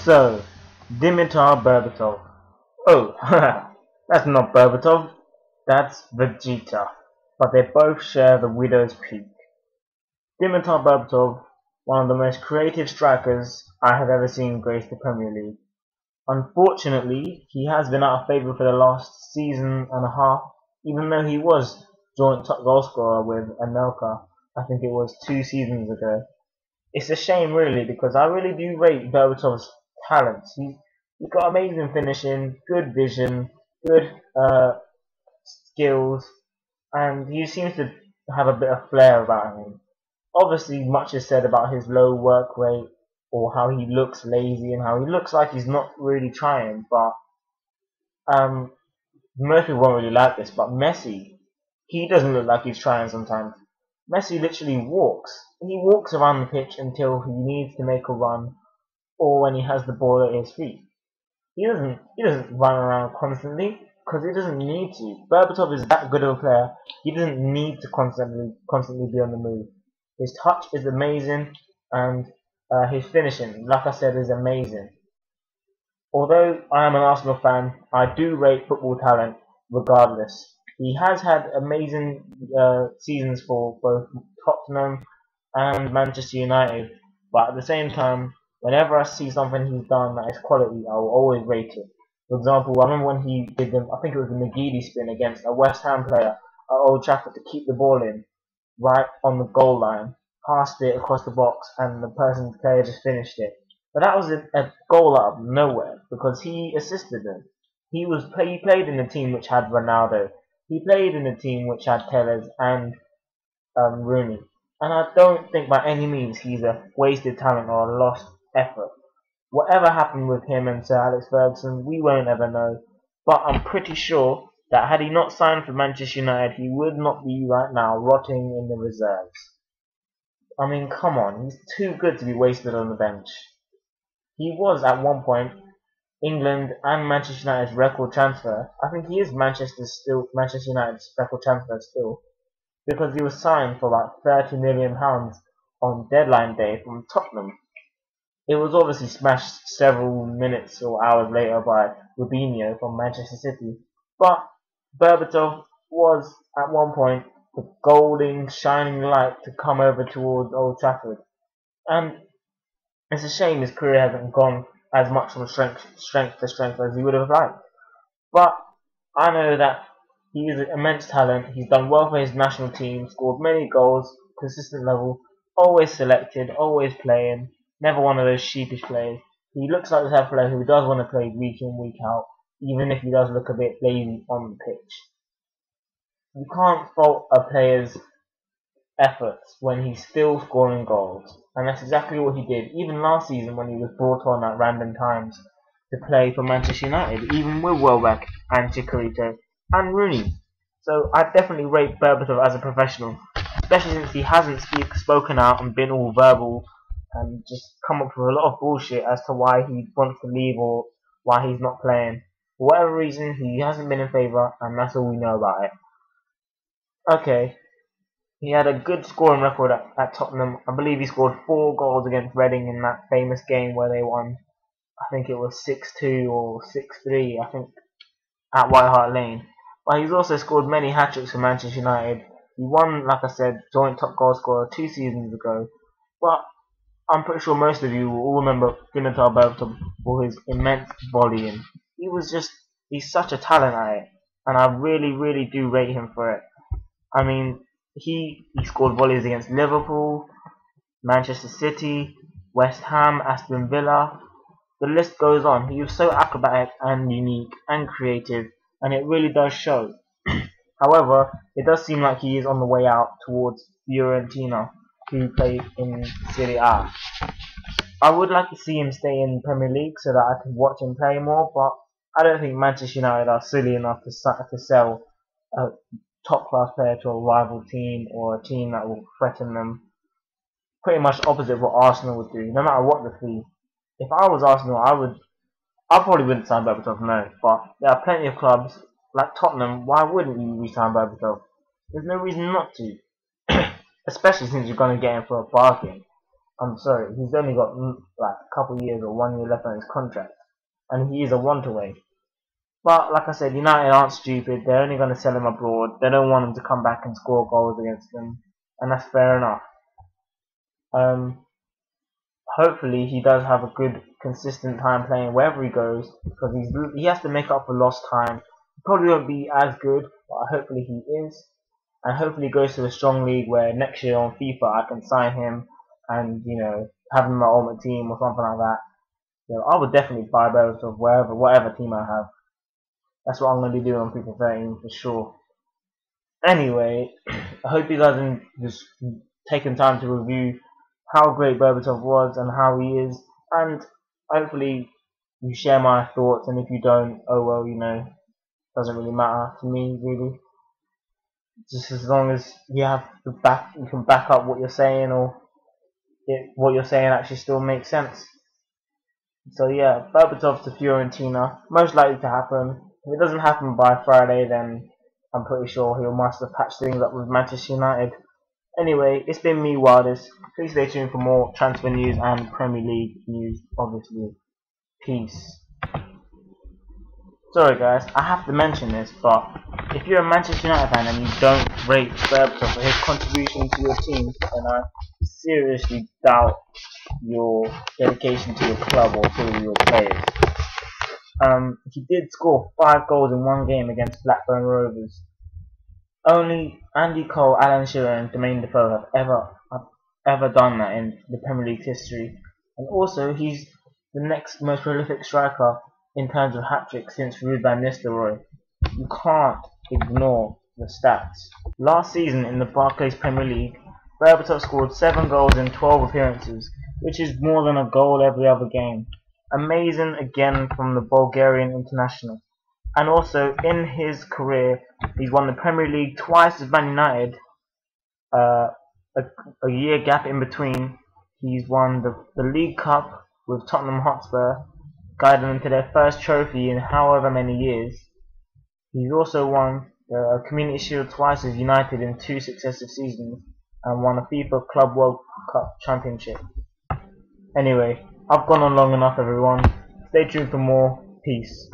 So, Dimitar Berbatov. Oh, that's not Berbatov, that's Vegeta. But they both share the widow's peak. Dimitar Berbatov, one of the most creative strikers I have ever seen grace the Premier League. Unfortunately, he has been out of favour for the last season and a half, even though he was joint top goalscorer with Anelka, I think it was 2 seasons ago. It's a shame really because I really do rate Berbatov's talents. He's got amazing finishing, good vision, good skills, and he seems to have a bit of flair about him. Obviously, much is said about his low work rate or how he looks lazy and how he looks like he's not really trying. But most people won't really like this. But Messi, he doesn't look like he's trying sometimes. Messi literally walks. He walks around the pitch until he needs to make a run or when he has the ball at his feet. He doesn't run around constantly because he doesn't need to. Berbatov is that good of a player. He doesn't need to constantly be on the move. His touch is amazing and his finishing, like I said, is amazing. Although I am an Arsenal fan, I do rate football talent regardless. He has had amazing seasons for both Tottenham and Manchester United, but at the same time, whenever I see something he's done that is quality, I will always rate it. For example, I remember when he did I think it was the McGeady spin against a West Ham player at Old Trafford to keep the ball in, right on the goal line, passed it across the box, and the person's player just finished it. But that was a goal out of nowhere because he assisted them. He played in a team which had Ronaldo. He played in a team which had Tellez and Rooney. And I don't think by any means he's a wasted talent or a lost effort. Whatever happened with him and Sir Alex Ferguson, we won't ever know. But I'm pretty sure that had he not signed for Manchester United, he would not be right now rotting in the reserves. I mean, come on, he's too good to be wasted on the bench. He was at one point England and Manchester United's record transfer. I think he is Manchester United's record transfer still, because he was signed for like £30 million on deadline day from Tottenham. It was obviously smashed several minutes or hours later by Robinho from Manchester City, but Berbatov was at one point the golden, shining light to come over towards Old Trafford. And it's a shame his career hasn't gone as much from strength to strength as he would have liked. But I know that he is an immense talent. He's done well for his national team, scored many goals, consistent level, always selected, always playing, never one of those sheepish players. He looks like the type of player who does want to play week in, week out, even if he does look a bit lazy on the pitch. You can't fault a player's efforts when he's still scoring goals, and that's exactly what he did even last season when he was brought on at random times to play for Manchester United, even with Welbeck and Chicharito and Rooney. So I definitely rate Berbatov as a professional, especially since he hasn't spoken out and been all verbal and just come up with a lot of bullshit as to why he wants to leave or why he's not playing. For whatever reason, he hasn't been in favour, and that's all we know about it. Okay. He had a good scoring record at Tottenham. I believe he scored 4 goals against Reading in that famous game where they won. I think it was 6-2 or 6-3, I think, at White Hart Lane. But he's also scored many hat-tricks for Manchester United. He won, like I said, joint top goal scorer 2 seasons ago. But I'm pretty sure most of you will all remember Dimitar Berbatov for his immense volleying. He's such a talent at it. And I really, really do rate him for it. I mean, he scored volleys against Liverpool, Manchester City, West Ham, Aston Villa. The list goes on. He was so acrobatic and unique and creative, and it really does show. However, it does seem like he is on the way out towards Fiorentina, who play in Serie A. I would like to see him stay in the Premier League so that I can watch him play more, but I don't think Manchester United are silly enough to sell a top-class player to a rival team or a team that will threaten them. Pretty much opposite of what Arsenal would do, no matter what the fee. If I was Arsenal, I probably wouldn't sign Berbatov, no. But there are plenty of clubs like Tottenham. Why wouldn't you re-sign Berbatov? There's no reason not to, especially since you're going to get him for a bargain. I'm sorry, he's only got like a couple years or 1 year left on his contract, and he is a want away. But like I said, United aren't stupid. They're only going to sell him abroad. They don't want him to come back and score goals against them, and that's fair enough. Um, Hopefully he does have a good, consistent time playing wherever he goes, because he has to make up for lost time. He probably won't be as good, but hopefully he is, and hopefully he goes to a strong league where next year on FIFA I can sign him and have him in my ultimate team or something like that. I would definitely buy Berbatov whatever team I have. That's what I'm going to be doing on FIFA 13 for sure. Anyway, I hope you guys have just taken time to review how great Berbatov was and how he is, and hopefully you share my thoughts, and if you don't, oh well, doesn't really matter to me really. Just as long as you can back up what you're saying, or what you're saying actually still makes sense. So yeah, Berbatov to Fiorentina, most likely to happen. If it doesn't happen by Friday, then I'm pretty sure he must have patched things up with Manchester United. Anyway, it's been me, Wildest. Please stay tuned for more transfer news and Premier League news, obviously. Peace. Sorry guys, I have to mention this, but if you're a Manchester United fan and you don't rate Berbatov for his contribution to your team, then I seriously doubt your dedication to your club or to your players. He did score 5 goals in one game against Blackburn Rovers. Only Andy Cole, Alan Shearer and Jermaine Defoe have ever done that in the Premier League's history. And also, he's the next most prolific striker in terms of hat-tricks since Ruud van Nistelrooy. You can't ignore the stats. Last season in the Barclays Premier League, Berbatov scored 7 goals in 12 appearances, which is more than a goal every other game. Amazing again from the Bulgarian international. And also, in his career, he's won the Premier League twice with Man United. A year gap in between, he's won the League Cup with Tottenham Hotspur, guiding them to their first trophy in however many years. He's also won the Community Shield twice with United in 2 successive seasons, and won a FIFA Club World Cup Championship. Anyway, I've gone on long enough, everyone. Stay tuned for more. Peace.